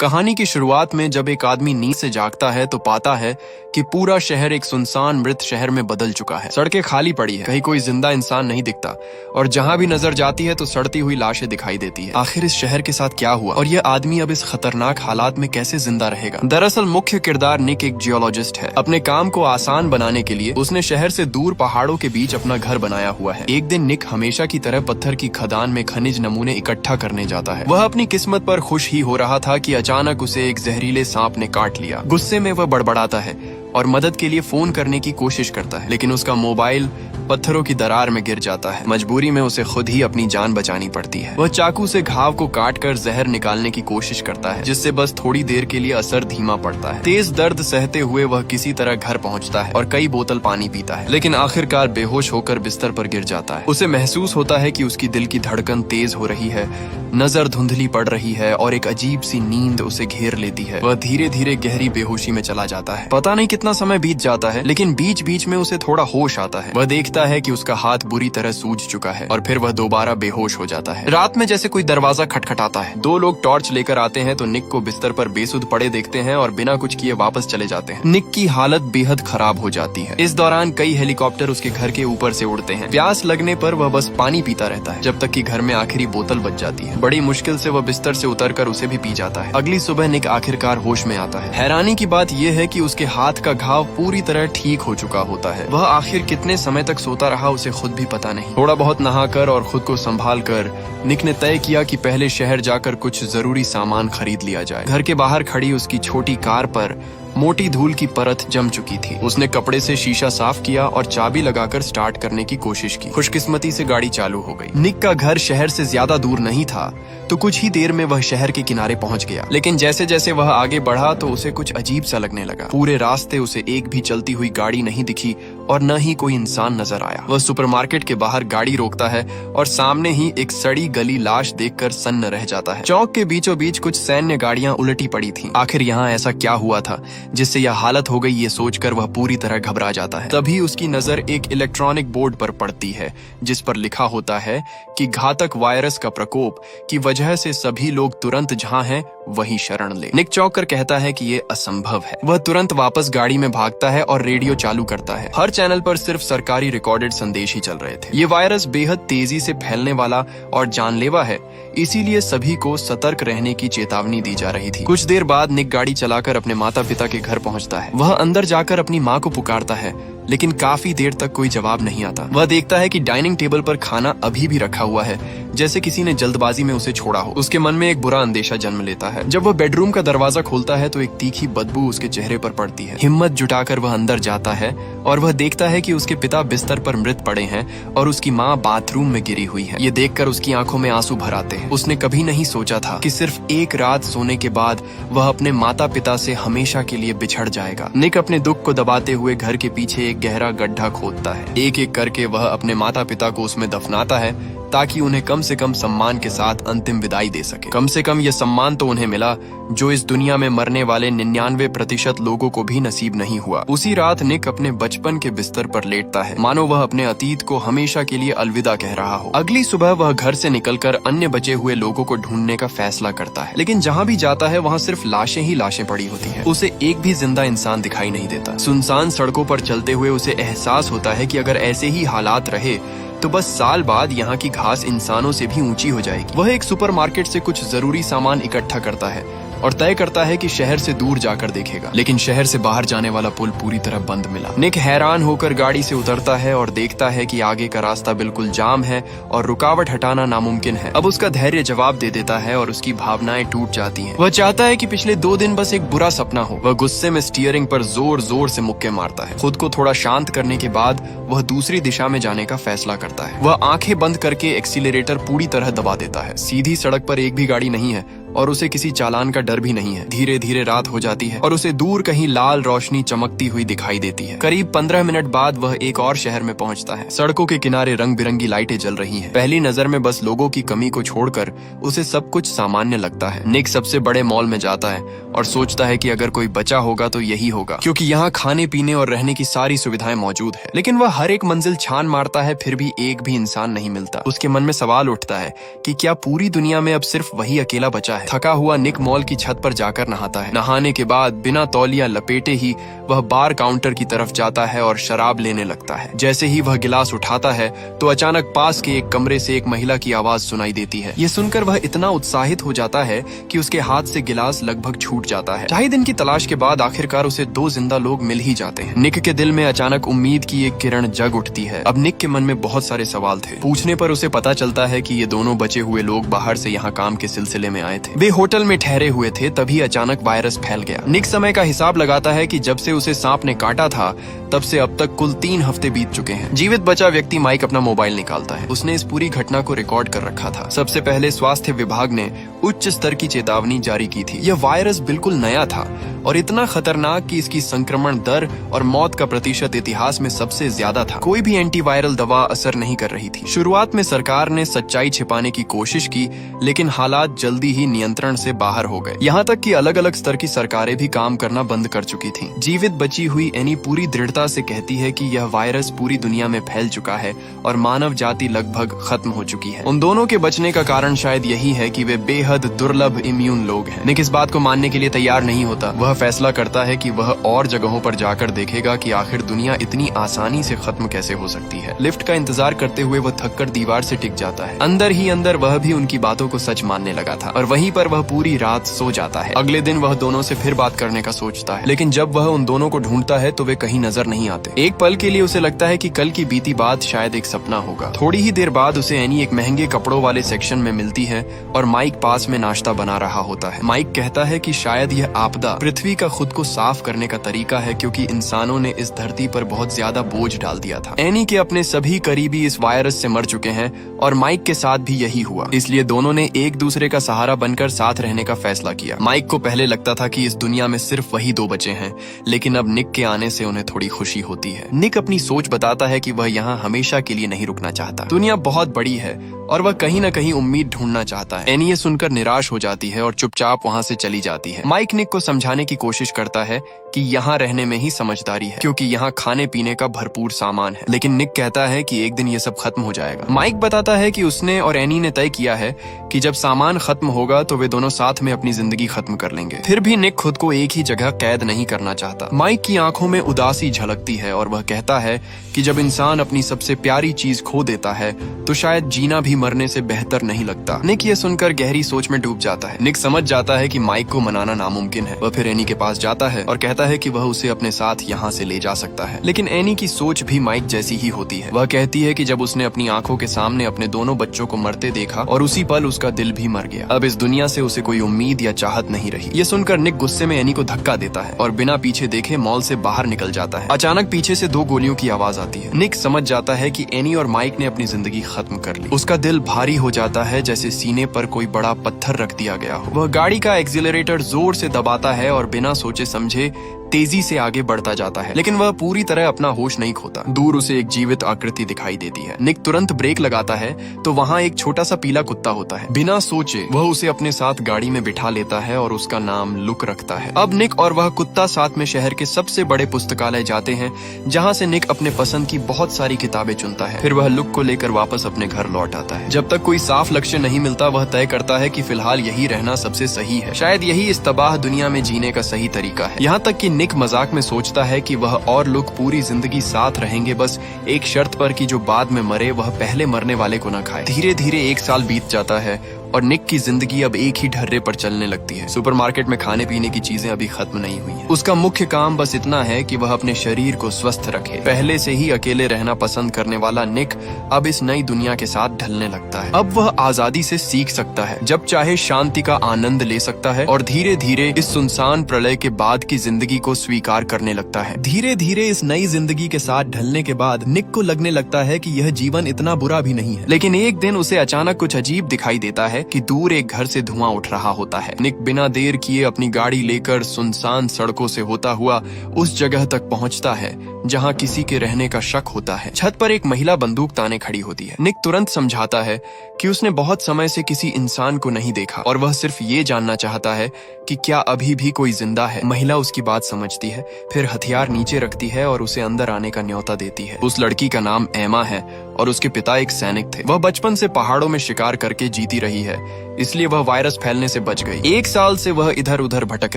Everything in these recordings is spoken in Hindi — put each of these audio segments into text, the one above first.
कहानी की शुरुआत में जब एक आदमी नींद से जागता है तो पाता है कि पूरा शहर एक सुनसान मृत शहर में बदल चुका है। सड़कें खाली पड़ी है, कहीं कोई जिंदा इंसान नहीं दिखता और जहां भी नजर जाती है तो सड़ती हुई लाशें दिखाई देती है। आखिर इस शहर के साथ क्या हुआ और यह आदमी अब इस खतरनाक हालात में कैसे जिंदा रहेगा? दरअसल मुख्य किरदार निक एक जियोलॉजिस्ट है। अपने काम को आसान बनाने के लिए उसने शहर से दूर पहाड़ों के बीच अपना घर बनाया हुआ है। एक दिन निक हमेशा की तरह पत्थर की खदान में खनिज नमूने इकट्ठा करने जाता है। वह अपनी किस्मत पर खुश ही हो रहा था कि अचानक उसे एक जहरीले सांप ने काट लिया। गुस्से में वह बड़बड़ाता है और मदद के लिए फोन करने की कोशिश करता है, लेकिन उसका मोबाइल पत्थरों की दरार में गिर जाता है। मजबूरी में उसे खुद ही अपनी जान बचानी पड़ती है। वह चाकू से घाव को काटकर जहर निकालने की कोशिश करता है, जिससे बस थोड़ी देर के लिए असर धीमा पड़ता है। तेज दर्द सहते हुए वह किसी तरह घर पहुंचता है और कई बोतल पानी पीता है, लेकिन आखिरकार बेहोश होकर बिस्तर पर गिर जाता है। उसे महसूस होता है कि उसकी दिल की धड़कन तेज हो रही है, नजर धुंधली पड़ रही है और एक अजीब सी नींद उसे घेर लेती है। वह धीरे धीरे गहरी बेहोशी में चला जाता है। पता नहीं कितना समय बीत जाता है, लेकिन बीच बीच में उसे थोड़ा होश आता है। वह देखता है कि उसका हाथ बुरी तरह सूज चुका है और फिर वह दोबारा बेहोश हो जाता है। रात में जैसे कोई दरवाजा खटखटाता है। दो लोग टॉर्च लेकर आते हैं तो निक को बिस्तर पर बेसुध पड़े देखते हैं और बिना कुछ किए वापस चले जाते हैं। निक की हालत बेहद खराब हो जाती है। इस दौरान कई हेलीकॉप्टर उसके घर के ऊपर से उड़ते हैं। प्यास लगने पर वह बस पानी पीता रहता है, जब तक कि घर में आखिरी बोतल बच जाती है। बड़ी मुश्किल से वह बिस्तर से उतरकर उसे भी पी जाता है। अगली सुबह निक आखिरकार होश में आता है। हैरानी की बात यह है कि उसके हाथ का घाव पूरी तरह ठीक हो चुका होता है। वह आखिर कितने समय तक सोता रहा उसे खुद भी पता नहीं। थोड़ा बहुत नहाकर और खुद को संभाल कर निक ने तय किया कि पहले शहर जाकर कुछ जरूरी सामान खरीद लिया जाए। घर के बाहर खड़ी उसकी छोटी कार पर मोटी धूल की परत जम चुकी थी। उसने कपड़े से शीशा साफ किया और चाबी लगाकर स्टार्ट करने की कोशिश की। खुशकिस्मती से गाड़ी चालू हो गई। निक का घर शहर से ज्यादा दूर नहीं था, तो कुछ ही देर में वह शहर के किनारे पहुंच गया। लेकिन जैसे जैसे वह आगे बढ़ा तो उसे कुछ अजीब सा लगने लगा। पूरे रास्ते उसे एक भी चलती हुई गाड़ी नहीं दिखी और न ही कोई इंसान नजर आया। वह सुपरमार्केट के बाहर गाड़ी रोकता है और सामने ही एक सड़ी गली लाश देखकर सन्न रह जाता है। चौक के बीचों बीच कुछ सैन्य गाड़ियां उलटी पड़ी थीं। आखिर यहाँ ऐसा क्या हुआ था जिससे यह हालत हो गई, ये सोचकर वह पूरी तरह घबरा जाता है। तभी उसकी नजर एक इलेक्ट्रॉनिक बोर्ड पर पड़ती है, जिस पर लिखा होता है कि घातक वायरस का प्रकोप की वजह से सभी लोग तुरंत जहां हैं वहीं शरण ले। निक चौंक कर कहता है कि ये असंभव है। वह तुरंत वापस गाड़ी में भागता है और रेडियो चालू करता है। हर चैनल पर सिर्फ सरकारी रिकॉर्डेड संदेश ही चल रहे थे। ये वायरस बेहद तेजी से फैलने वाला और जानलेवा है, इसीलिए सभी को सतर्क रहने की चेतावनी दी जा रही थी। कुछ देर बाद निक गाड़ी चलाकर अपने माता पिता के घर पहुंचता है। वह अंदर जाकर अपनी माँ को पुकारता है, लेकिन काफी देर तक कोई जवाब नहीं आता। वह देखता है कि डाइनिंग टेबल पर खाना अभी भी रखा हुआ है, जैसे किसी ने जल्दबाजी में उसे छोड़ा हो। उसके मन में एक बुरा अंदेशा जन्म लेता है। जब वह बेडरूम का दरवाजा खोलता है तो एक तीखी बदबू उसके चेहरे पर पड़ती है। हिम्मत जुटाकर वह अंदर जाता है और वह देखता है कि उसके पिता बिस्तर पर मृत पड़े हैं और उसकी माँ बाथरूम में गिरी हुई है। ये देखकर उसकी आंखों में आंसू भर आते हैं। उसने कभी नहीं सोचा था कि सिर्फ एक रात सोने के बाद वह अपने माता पिता से हमेशा के लिए बिछड़ जाएगा। निक अपने दुख को दबाते हुए घर के पीछे एक गहरा गड्ढा खोदता है। एक एक करके वह अपने माता पिता को उसमें दफनाता है, ताकि उन्हें कम से कम सम्मान के साथ अंतिम विदाई दे सके। कम से कम ये सम्मान तो उन्हें मिला जो इस दुनिया में मरने वाले 99% लोगों को भी नसीब नहीं हुआ। उसी रात निक अपने बचपन के बिस्तर पर लेटता है, मानो वह अपने अतीत को हमेशा के लिए अलविदा कह रहा हो। अगली सुबह वह घर से निकलकर अन्य बचे हुए लोगों को ढूंढने का फैसला करता है, लेकिन जहाँ भी जाता है वहाँ सिर्फ लाशें ही लाशें पड़ी होती है। उसे एक भी जिंदा इंसान दिखाई नहीं देता। सुनसान सड़कों पर चलते हुए उसे एहसास होता है कि अगर ऐसे ही हालात रहे तो बस साल बाद यहाँ की घास इंसानों से भी ऊंची हो जाएगी। वह एक सुपरमार्केट से कुछ जरूरी सामान इकट्ठा करता है और तय करता है कि शहर से दूर जाकर देखेगा, लेकिन शहर से बाहर जाने वाला पुल पूरी तरह बंद मिला। निक हैरान होकर गाड़ी से उतरता है और देखता है कि आगे का रास्ता बिल्कुल जाम है और रुकावट हटाना नामुमकिन है। अब उसका धैर्य जवाब दे देता है और उसकी भावनाएं टूट जाती हैं। वह चाहता है कि पिछले 2 दिन बस एक बुरा सपना हो। वह गुस्से में स्टीयरिंग पर जोर जोर से मुक्के मारता है। खुद को थोड़ा शांत करने के बाद वह दूसरी दिशा में जाने का फैसला करता है। वह आंखें बंद करके एक्सीलरेटर पूरी तरह दबा देता है। सीधी सड़क पर एक भी गाड़ी नहीं है और उसे किसी चालान का डर भी नहीं है। धीरे धीरे रात हो जाती है और उसे दूर कहीं लाल रोशनी चमकती हुई दिखाई देती है। करीब 15 मिनट बाद वह एक और शहर में पहुंचता है। सड़कों के किनारे रंग बिरंगी लाइटें जल रही हैं। पहली नजर में बस लोगों की कमी को छोड़कर उसे सब कुछ सामान्य लगता है। निक सबसे बड़े मॉल में जाता है और सोचता है कि अगर कोई बचा होगा तो यही होगा, क्योंकि यहाँ खाने पीने और रहने की सारी सुविधाएं मौजूद है। लेकिन वह हर एक मंजिल छान मारता है, फिर भी एक भी इंसान नहीं मिलता। उसके मन में सवाल उठता है कि क्या पूरी दुनिया में अब सिर्फ वही अकेला बचा है। है। थका हुआ निक मॉल की छत पर जाकर नहाता है। नहाने के बाद बिना तौलिया लपेटे ही वह बार काउंटर की तरफ जाता है और शराब लेने लगता है। जैसे ही वह गिलास उठाता है तो अचानक पास के एक कमरे से एक महिला की आवाज सुनाई देती है। ये सुनकर वह इतना उत्साहित हो जाता है कि उसके हाथ से गिलास लगभग छूट जाता है। ढाई दिन की तलाश के बाद आखिरकार उसे 2 जिंदा लोग मिल ही जाते हैं। निक के दिल में अचानक उम्मीद की एक किरण जग उठती है। अब निक के मन में बहुत सारे सवाल थे। पूछने पर उसे पता चलता है कि ये दोनों बचे हुए लोग बाहर से यहाँ काम के सिलसिले में आए थे। वे होटल में ठहरे हुए थे, तभी अचानक वायरस फैल गया। निक समय का हिसाब लगाता है कि जब से उसे सांप ने काटा था तब से अब तक कुल 3 हफ्ते बीत चुके हैं। जीवित बचा व्यक्ति माइक अपना मोबाइल निकालता है। उसने इस पूरी घटना को रिकॉर्ड कर रखा था। सबसे पहले स्वास्थ्य विभाग ने उच्च स्तर की चेतावनी जारी की थी। यह वायरस बिल्कुल नया था और इतना खतरनाक कि इसकी संक्रमण दर और मौत का प्रतिशत इतिहास में सबसे ज्यादा था। कोई भी एंटीवायरल दवा असर नहीं कर रही थी। शुरुआत में सरकार ने सच्चाई छिपाने की कोशिश की, लेकिन हालात जल्दी ही नियंत्रण से बाहर हो गए। यहाँ तक कि अलग अलग स्तर की सरकारें भी काम करना बंद कर चुकी थीं। जीवित बची हुई एनी पूरी दृढ़ता से कहती है कि यह वायरस पूरी दुनिया में फैल चुका है और मानव जाति लगभग खत्म हो चुकी है। उन दोनों के बचने का कारण शायद यही है कि वे बेहद दुर्लभ इम्यून लोग हैं। निक इस बात को मानने के लिए तैयार नहीं होता। वह फैसला करता है कि वह और जगहों पर जाकर देखेगा कि आखिर दुनिया इतनी आसानी से खत्म कैसे हो सकती है। लिफ्ट का इंतजार करते हुए वह थककर दीवार से टिक जाता है। अंदर ही अंदर वह भी उनकी बातों को सच मानने लगा था और वहीं पर वह पूरी रात सो जाता है। अगले दिन वह दोनों से फिर बात करने का सोचता है, लेकिन जब वह उन दोनों को ढूंढता है तो वे कहीं नजर नहीं आते। एक पल के लिए उसे लगता है कि कल की बीती बात शायद एक सपना होगा। थोड़ी ही देर बाद उसे एनी एक महंगे कपड़ों वाले सेक्शन में मिलती है और माइक पास में नाश्ता बना रहा होता है। माइक कहता है कि शायद यह आपदा पृथ्वी का खुद को साफ करने का तरीका है, क्योंकि इंसानों ने इस धरती पर बहुत ज्यादा बोझ डाल दिया था। एनी के अपने सभी करीबी इस वायरस से मर चुके हैं और माइक के साथ भी यही हुआ। इसलिए दोनों ने एक दूसरे का सहारा बनकर साथ रहने का फैसला किया। माइक को पहले लगता था कि इस दुनिया में सिर्फ वही 2 बचे हैं, लेकिन अब निक के आने से उन्हें थोड़ी खुशी होती है। निक अपनी सोच बताता है कि वह यहाँ हमेशा के लिए नहीं रुकना चाहता। दुनिया बहुत बड़ी है और वह कहीं न कहीं उम्मीद ढूंढना चाहता है। एनी ये सुनकर निराश हो जाती है और चुपचाप वहाँ से चली जाती है। माइक निक को समझाने की कोशिश करता है कि यहाँ रहने में ही समझदारी है, क्योंकि यहाँ खाने पीने का भरपूर सामान है। लेकिन निक कहता है कि एक दिन ये सब खत्म हो जाएगा। माइक बताता है कि उसने और एनी ने तय किया है कि जब सामान खत्म होगा तो वे दोनों साथ में अपनी जिंदगी खत्म कर लेंगे। फिर भी निक खुद को एक ही जगह कैद नहीं करना चाहता। माइक की आंखों में उदासी झलकती है और वह कहता है कि जब इंसान अपनी सबसे प्यारी चीज खो देता है तो शायद जीना भी मरने से बेहतर नहीं लगता। निक ये सुनकर गहरी सोच में डूब जाता है। निक समझ जाता है कि माइक को मनाना नामुमकिन है। वह फिर एनी के पास जाता है और कहता है कि वह उसे अपने साथ यहाँ से ले जा सकता है। लेकिन एनी की सोच भी माइक जैसी ही होती है। वह कहती है कि जब उसने अपनी आंखों के सामने अपने दोनों बच्चों को मरते देखा और उसी पल उसका दिल भी मर गया। अब इस दुनिया से उसे कोई उम्मीद या चाहत नहीं रही। ये सुनकर निक गुस्से में एनी को धक्का देता है और बिना पीछे देखे मॉल से बाहर निकल जाता है। अचानक पीछे से 2 गोलियों की आवाज आती है। निक समझ जाता है कि एनी और माइक ने अपनी जिंदगी खत्म कर ली। उसका दिल भारी हो जाता है, जैसे सीने पर कोई बड़ा पत्थर रख दिया गया हो। वह गाड़ी का एक्सीलरेटर जोर से दबाता है और बिना सोचे समझे तेजी से आगे बढ़ता जाता है, लेकिन वह पूरी तरह अपना होश नहीं खोता। दूर उसे एक जीवित आकृति दिखाई देती है। निक तुरंत ब्रेक लगाता है तो वहाँ एक छोटा सा पीला कुत्ता होता है। बिना सोचे वह उसे अपने साथ गाड़ी में बिठा लेता है और उसका नाम लुक रखता है। अब निक और वह कुत्ता साथ में शहर के सबसे बड़े पुस्तकालय जाते हैं, जहाँ से निक अपने पसंद की बहुत सारी किताबें चुनता है। फिर वह लुक को लेकर वापस अपने घर लौट आता है। जब तक कोई साफ लक्ष्य नहीं मिलता वह तय करता है कि फिलहाल यही रहना सबसे सही है। शायद यही इस तबाह दुनिया में जीने का सही तरीका है। यहाँ तक कि निक मजाक में सोचता है कि वह और लुक पूरी जिंदगी साथ रहेंगे, बस एक शर्त पर कि जो बाद में मरे वह पहले मरने वाले को न खाए। धीरे धीरे 1 साल बीत जाता है और निक की जिंदगी अब एक ही ढर्रे पर चलने लगती है। सुपरमार्केट में खाने पीने की चीजें अभी खत्म नहीं हुई हैं। उसका मुख्य काम बस इतना है कि वह अपने शरीर को स्वस्थ रखे। पहले से ही अकेले रहना पसंद करने वाला निक अब इस नई दुनिया के साथ ढलने लगता है। अब वह आजादी से सीख सकता है, जब चाहे शांति का आनंद ले सकता है और धीरे धीरे इस सुनसान प्रलय के बाद की जिंदगी को स्वीकार करने लगता है। धीरे धीरे इस नई जिंदगी के साथ ढलने के बाद निक को लगने लगता है कि यह जीवन इतना बुरा भी नहीं है। लेकिन एक दिन उसे अचानक कुछ अजीब दिखाई देता है कि दूर एक घर से धुआं उठ रहा होता है। निक बिना देर किए अपनी गाड़ी लेकर सुनसान सड़कों से होता हुआ उस जगह तक पहुंचता है जहाँ किसी के रहने का शक होता है। छत पर एक महिला बंदूक ताने खड़ी होती है। निक तुरंत समझाता है कि उसने बहुत समय से किसी इंसान को नहीं देखा और वह सिर्फ ये जानना चाहता है कि क्या अभी भी कोई जिंदा है। महिला उसकी बात समझती है, फिर हथियार नीचे रखती है और उसे अंदर आने का न्योता देती है। उस लड़की का नाम एमा है और उसके पिता एक सैनिक थे। वह बचपन से पहाड़ों में शिकार करके जीती रही है, इसलिए वह वायरस फैलने से बच गई। 1 साल से वह इधर उधर भटक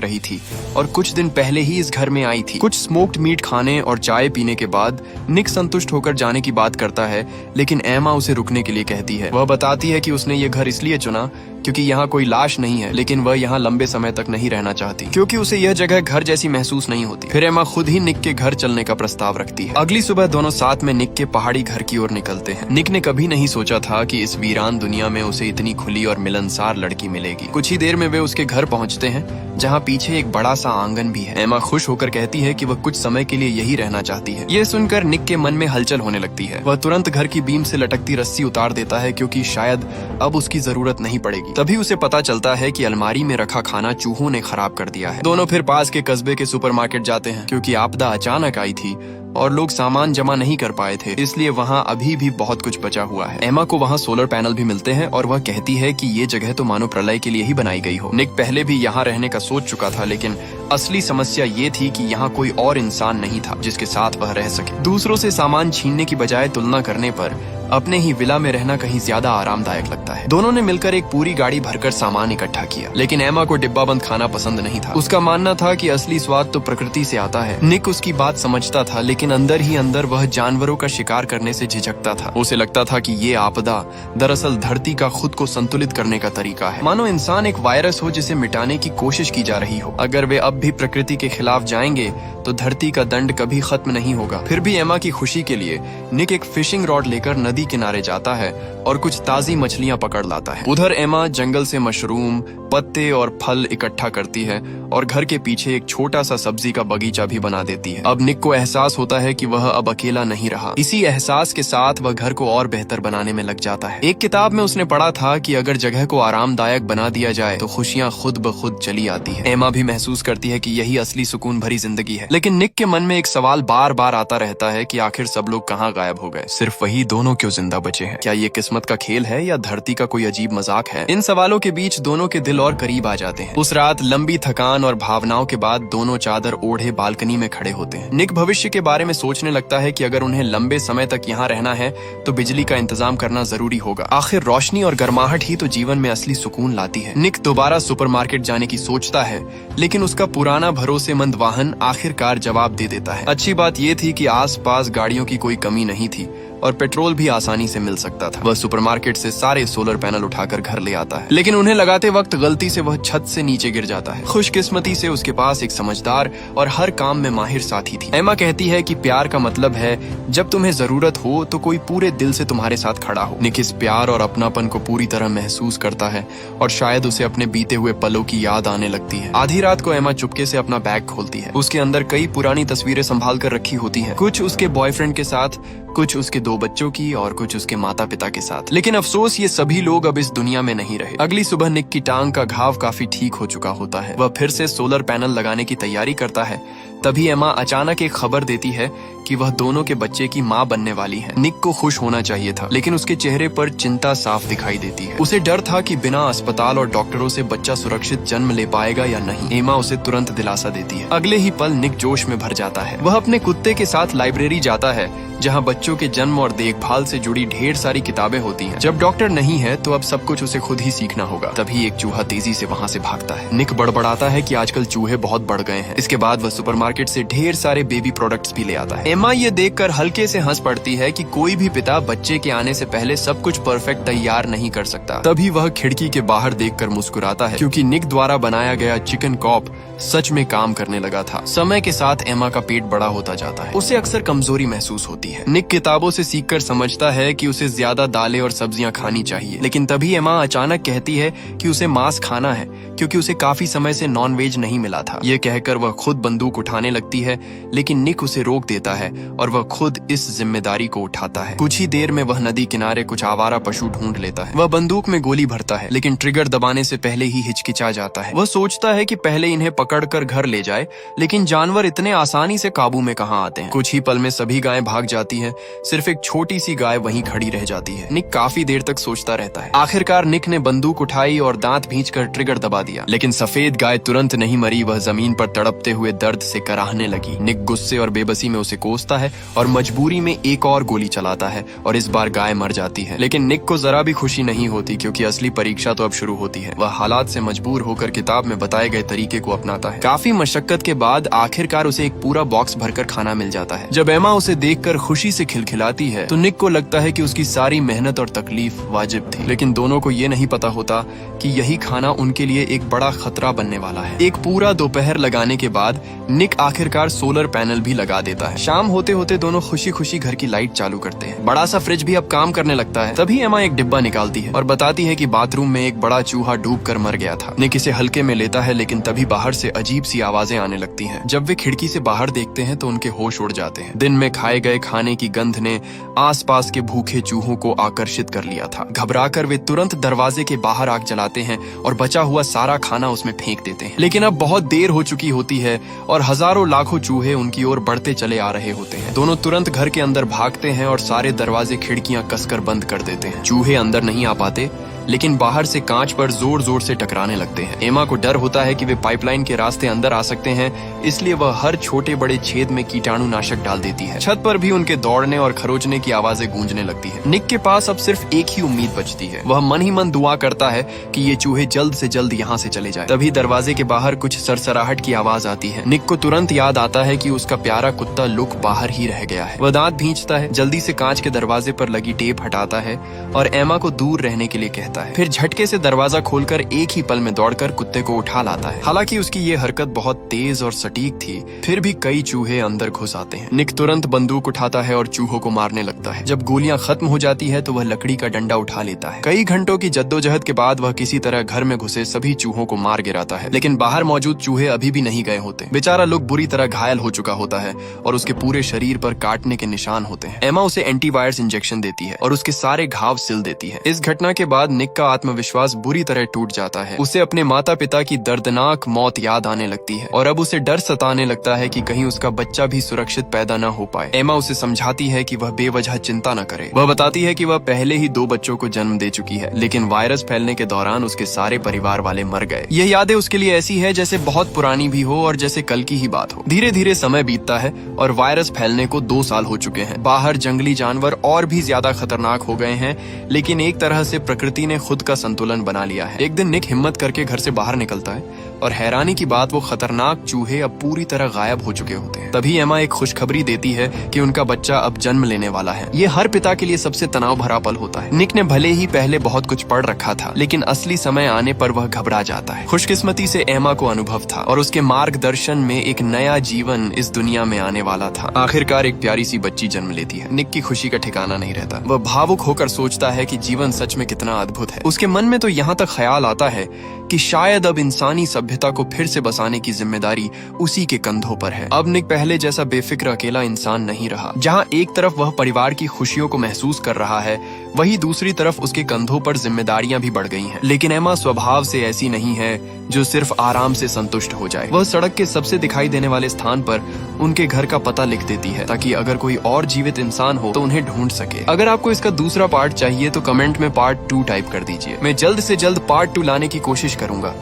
रही थी और कुछ दिन पहले ही इस घर में आई थी। कुछ स्मोक्ड मीट खाने और चाय पीने के बाद निक संतुष्ट होकर जाने की बात करता है, लेकिन एमा उसे रुकने के लिए कहती है। वह बताती है कि उसने ये घर इसलिए चुना क्योंकि यहाँ कोई लाश नहीं है, लेकिन वह यहाँ लंबे समय तक नहीं रहना चाहती क्योंकि उसे यह जगह घर जैसी महसूस नहीं होती। फिर एमा खुद ही निक के घर चलने का प्रस्ताव रखती है। अगली सुबह दोनों साथ में निक के पहाड़ी घर की ओर निकलते हैं। निक ने कभी नहीं सोचा था कि इस वीरान दुनिया में उसे इतनी खुली और मिलनसार लड़की मिलेगी। कुछ ही देर में वे उसके घर पहुँचते हैं, जहाँ पीछे एक बड़ा सा आंगन भी है। एमा खुश होकर कहती है कि वह कुछ समय के लिए यही रहना चाहती है। ये सुनकर निक के मन में हलचल होने लगती है। वह तुरंत घर की बीम से लटकती रस्सी उतार देता है क्योंकि शायद अब उसकी जरूरत नहीं पड़ेगी। तभी उसे पता चलता है कि अलमारी में रखा खाना चूहों ने खराब कर दिया है। दोनों फिर पास के कस्बे के सुपरमार्केट जाते हैं क्योंकि आपदा अचानक आई थी और लोग सामान जमा नहीं कर पाए थे, इसलिए वहाँ अभी भी बहुत कुछ बचा हुआ है। एमा को वहाँ सोलर पैनल भी मिलते हैं और वह कहती है कि ये जगह तो मानो प्रलय के लिए ही बनाई गई हो। निक पहले भी यहाँ रहने का सोच चुका था, लेकिन असली समस्या ये थी कि यहाँ कोई और इंसान नहीं था जिसके साथ वह रह सके। दूसरों से सामान छीनने की बजाय तुलना करने पर अपने ही विला में रहना कहीं ज्यादा आरामदायक लगता है। दोनों ने मिलकर एक पूरी गाड़ी भरकर सामान इकट्ठा किया, लेकिन एमा को डिब्बा बंद खाना पसंद नहीं था। उसका मानना था कि असली स्वाद तो प्रकृति से आता है। निक उसकी बात समझता था, लेकिन अंदर ही अंदर वह जानवरों का शिकार करने से झिझकता था। उसे लगता था कि ये आपदा दरअसल धरती का खुद को संतुलित करने का तरीका है, मानो इंसान एक वायरस हो जिसे मिटाने की कोशिश की जा रही हो। अगर वे अब भी प्रकृति के खिलाफ जाएंगे तो धरती का दंड कभी खत्म नहीं होगा। फिर भी एमा की खुशी के लिए निक एक फिशिंग रॉड लेकर नदी किनारे जाता है और कुछ ताजी मछलियां पकड़ लाता है। उधर एमा जंगल से मशरूम, पत्ते और फल इकट्ठा करती है और घर के पीछे एक छोटा सा सब्जी का बगीचा भी बना देती है। अब निक को एहसास होता है कि वह अब अकेला नहीं रहा। इसी एहसास के साथ वह घर को और बेहतर बनाने में लग जाता है। एक किताब में उसने पढ़ा था कि अगर जगह को आरामदायक बना दिया जाए तो खुशियां खुद ब खुद चली आती है। एमा भी महसूस करती है कि यही असली सुकून भरी जिंदगी है, लेकिन निक के मन में एक सवाल बार बार आता रहता है कि आखिर सब लोग कहाँ गायब हो गए, सिर्फ वही दोनों क्यों जिंदा बचे हैं। क्या ये किस्मत का खेल है या धरती का कोई अजीब मजाक है? इन सवालों के बीच दोनों के दिल और करीब आ जाते हैं। उस रात लंबी थकान और भावनाओं के बाद दोनों चादर ओढ़े बालकनी में खड़े होते हैं। निक भविष्य के बारे में सोचने लगता है कि अगर उन्हें लंबे समय तक यहाँ रहना है तो बिजली का इंतजाम करना जरूरी होगा। आखिर रोशनी और गर्माहट ही तो जीवन में असली सुकून लाती है। निक दोबारा सुपरमार्केट जाने की सोचता है, लेकिन उसका पुराना भरोसेमंद वाहन आखिरकार जवाब दे देता है। अच्छी बात यह थी कि आसपास गाड़ियों की कोई कमी नहीं थी और पेट्रोल भी आसानी से मिल सकता था। वह सुपरमार्केट से सारे सोलर पैनल उठाकर घर ले आता है, लेकिन उन्हें लगाते वक्त गलती से वह छत से नीचे गिर जाता है। खुशकिस्मती से उसके पास एक समझदार और हर काम में माहिर साथी थी। एमा कहती है कि प्यार का मतलब है जब तुम्हें जरूरत हो तो कोई पूरे दिल से तुम्हारे साथ खड़ा हो। निक इस प्यार और अपनापन को पूरी तरह महसूस करता है और शायद उसे अपने बीते हुए पलों की याद आने लगती है। आधी रात को एमा चुपके से अपना बैग खोलती है। उसके अंदर कई पुरानी तस्वीरें संभाल कर रखी होती हैं, कुछ उसके बॉयफ्रेंड के साथ, कुछ उसके 2 बच्चों की और कुछ उसके माता पिता के साथ। लेकिन अफसोस ये सभी लोग अब इस दुनिया में नहीं रहे। अगली सुबह निक की टांग का घाव काफी ठीक हो चुका होता है। वह फिर से सोलर पैनल लगाने की तैयारी करता है। तभी एमा अचानक एक खबर देती है कि वह दोनों के बच्चे की माँ बनने वाली है। निक को खुश होना चाहिए था, लेकिन उसके चेहरे पर चिंता साफ दिखाई देती है। उसे डर था कि बिना अस्पताल और डॉक्टरों से बच्चा सुरक्षित जन्म ले पाएगा या नहीं। एमा उसे तुरंत दिलासा देती है। अगले ही पल निक जोश में भर जाता है। वह अपने कुत्ते के साथ लाइब्रेरी जाता है, जहाँ बच्चों के जन्म और देखभाल से जुड़ी ढेर सारी किताबें होती हैं। जब डॉक्टर नहीं है तो अब सब कुछ उसे खुद ही सीखना होगा। तभी एक चूहा तेजी से वहाँ से भागता है। निक बड़बड़ाता है कि आजकल चूहे बहुत बढ़ गए हैं। इसके बाद वह सुपरमार्केट से ढेर सारे बेबी प्रोडक्ट्स भी ले आता है। एमा ये देखकर हल्के से हंस पड़ती है कि कोई भी पिता बच्चे के आने से पहले सब कुछ परफेक्ट तैयार नहीं कर सकता। तभी वह खिड़की के बाहर देखकर मुस्कुराता है, क्योंकि निक द्वारा बनाया गया चिकन कॉप सच में काम करने लगा था। समय के साथ एमा का पेट बड़ा होता जाता है। उसे अक्सर कमजोरी महसूस होती है। निक किताबों से सीखकर समझता है कि उसे ज्यादा दालें और सब्जियां खानी चाहिए, लेकिन तभी एमा अचानक कहती है कि उसे मांस खाना है, क्योंकि उसे काफी समय से नॉनवेज नहीं मिला था। ये कहकर वह खुद बंदूक उठाने आने लगती है, लेकिन निक उसे रोक देता है और वह खुद इस जिम्मेदारी को उठाता है। कुछ ही देर में वह नदी किनारे कुछ आवारा पशु ढूंढ लेता है। वह बंदूक में गोली भरता है, लेकिन ट्रिगर दबाने से पहले ही हिचकिचा जाता है। वह सोचता है कि पहले इन्हें पकड़कर घर ले जाए, लेकिन जानवर इतने आसानी से काबू में कहाँ आते हैं। कुछ ही पल में सभी गायें भाग जाती हैं, सिर्फ एक छोटी सी गाय वहीं खड़ी रह जाती है। निक काफी देर तक सोचता रहता है। आखिरकार निक ने बंदूक उठाई और दांत भींचकर ट्रिगर दबा दिया, लेकिन सफेद गाय तुरंत नहीं मरी। वह जमीन पर तड़पते हुए दर्द से कराहने लगी। निक गुस्से और बेबसी में उसे कोसता है और मजबूरी में एक और गोली चलाता है और इस बार गाय मर जाती है। लेकिन निक को जरा भी खुशी नहीं होती, क्योंकि असली परीक्षा तो अब शुरू होती है। वह हालात से मजबूर होकर किताब में बताए गए तरीके को अपनाता है। काफी मशक्कत के बाद आखिरकार उसे एक पूरा बॉक्स भरकर खाना मिल जाता है। जब एमा उसे देखकर खुशी से खिलखिलाती है तो निक को लगता है कि उसकी सारी मेहनत और तकलीफ वाजिब थी। लेकिन दोनों को ये नहीं पता होता कि यही खाना उनके लिए एक बड़ा खतरा बनने वाला है। एक पूरा दोपहर लगाने के बाद निक आखिरकार सोलर पैनल भी लगा देता है। शाम होते होते दोनों खुशी खुशी घर की लाइट चालू करते हैं। बड़ा सा फ्रिज भी अब काम करने लगता है। तभी एमा एक डिब्बा निकालती है और बताती है कि बाथरूम में एक बड़ा चूहा डूबकर मर गया था। निक इसे हल्के में लेता है, लेकिन तभी बाहर से अजीब सी आवाजें आने लगती हैं। जब वे खिड़की से बाहर देखते हैं तो उनके होश उड़ जाते हैं। दिन में खाए गए खाने की गंध ने आसपास के भूखे चूहों को आकर्षित कर लिया था। घबराकर वे तुरंत दरवाजे के बाहर आग जलाते हैं और बचा हुआ सारा खाना उसमें फेंक देते हैं। लेकिन अब बहुत देर हो चुकी होती है और हजारों लाखों चूहे उनकी ओर बढ़ते चले आ रहे होते हैं। दोनों तुरंत घर के अंदर भागते हैं और सारे दरवाजे खिड़कियां कसकर बंद कर देते हैं। चूहे अंदर नहीं आ पाते, लेकिन बाहर से कांच पर जोर जोर से टकराने लगते हैं। एमा को डर होता है कि वे पाइपलाइन के रास्ते अंदर आ सकते हैं, इसलिए वह हर छोटे बड़े छेद में कीटाणुनाशक डाल देती है। छत पर भी उनके दौड़ने और खरोचने की आवाजें गूंजने लगती है। निक के पास अब सिर्फ एक ही उम्मीद बचती है। वह मन ही मन दुआ करता है कि ये चूहे जल्द से जल्द यहाँ से चले जाए। तभी दरवाजे के बाहर कुछ सरसराहट की आवाज आती है। निक को तुरंत याद आता है कि उसका प्यारा कुत्ता लुक बाहर ही रह गया है। वह दांत भींचता है, जल्दी से कांच के दरवाजे पर लगी टेप हटाता है और एमा को दूर रहने के लिए कहता है। फिर झटके से दरवाजा खोलकर एक ही पल में दौड़कर कुत्ते को उठा लाता है। हालांकि उसकी ये हरकत बहुत तेज और सटीक थी, फिर भी कई चूहे अंदर घुस आते हैं। निक तुरंत बंदूक उठाता है और चूहों को मारने लगता है। जब गोलियां खत्म हो जाती है तो वह लकड़ी का डंडा उठा लेता है। कई घंटों की जद्दोजहद के बाद वह किसी तरह घर में घुसे सभी चूहों को मार गिराता है, लेकिन बाहर मौजूद चूहे अभी भी नहीं गए होते। बेचारा लोग बुरी तरह घायल हो चुका होता है और उसके पूरे शरीर पर काटने के निशान होते हैं। एमा उसे एंटीवायरस इंजेक्शन देती है और उसके सारे घाव सिल देती है। इस घटना के बाद निक का आत्मविश्वास बुरी तरह टूट जाता है। उसे अपने माता पिता की दर्दनाक मौत याद आने लगती है और अब उसे डर सताने लगता है कि कहीं उसका बच्चा भी सुरक्षित पैदा न हो पाए। एमा उसे समझाती है कि वह बेवजह चिंता न करे। वह बताती है कि वह पहले ही 2 बच्चों को जन्म दे चुकी है, लेकिन वायरस फैलने के दौरान उसके सारे परिवार वाले मर गए। यह यादें उसके लिए ऐसी है जैसे बहुत पुरानी भी हो और जैसे कल की ही बात हो। धीरे धीरे समय बीतता है और वायरस फैलने को 2 साल हो चुके हैं। बाहर जंगली जानवर और भी ज्यादा खतरनाक हो गए हैं, लेकिन एक तरह से प्रकृति ने खुद का संतुलन बना लिया है। एक दिन निक हिम्मत करके घर से बाहर निकलता है और हैरानी की बात वो खतरनाक चूहे अब पूरी तरह गायब हो चुके होते हैं। तभी एमा एक खुशखबरी देती है कि उनका बच्चा अब जन्म लेने वाला है। ये हर पिता के लिए सबसे तनाव भरा पल होता है। निक ने भले ही पहले बहुत कुछ पढ़ रखा था, लेकिन असली समय आने पर वह घबरा जाता है। खुशकिस्मती से एमा को अनुभव था और उसके मार्गदर्शन में एक नया जीवन इस दुनिया में आने वाला था। आखिरकार एक प्यारी सी बच्ची जन्म लेती है। निक की खुशी का ठिकाना नहीं रहता। वह भावुक होकर सोचता है कि जीवन सच में कितना अद्भुत है। उसके मन में तो यहाँ तक ख्याल आता है कि शायद अब इंसानी सभ्यता को फिर से बसाने की जिम्मेदारी उसी के कंधों पर है। अब निक पहले जैसा बेफिक्र अकेला इंसान नहीं रहा। जहाँ एक तरफ वह परिवार की खुशियों को महसूस कर रहा है, वहीं दूसरी तरफ उसके कंधों पर जिम्मेदारियां भी बढ़ गई हैं। लेकिन एमा स्वभाव से ऐसी नहीं है जो सिर्फ आराम से संतुष्ट हो जाए। वह सड़क के सबसे दिखाई देने वाले स्थान पर उनके घर का पता लिख देती है, ताकि अगर कोई और जीवित इंसान हो तो उन्हें ढूंढ सके। अगर आपको इसका दूसरा पार्ट चाहिए तो कमेंट में पार्ट 2 टाइप कर दीजिए। मैं जल्द से जल्द पार्ट 2 लाने की कोशिश करूंगा।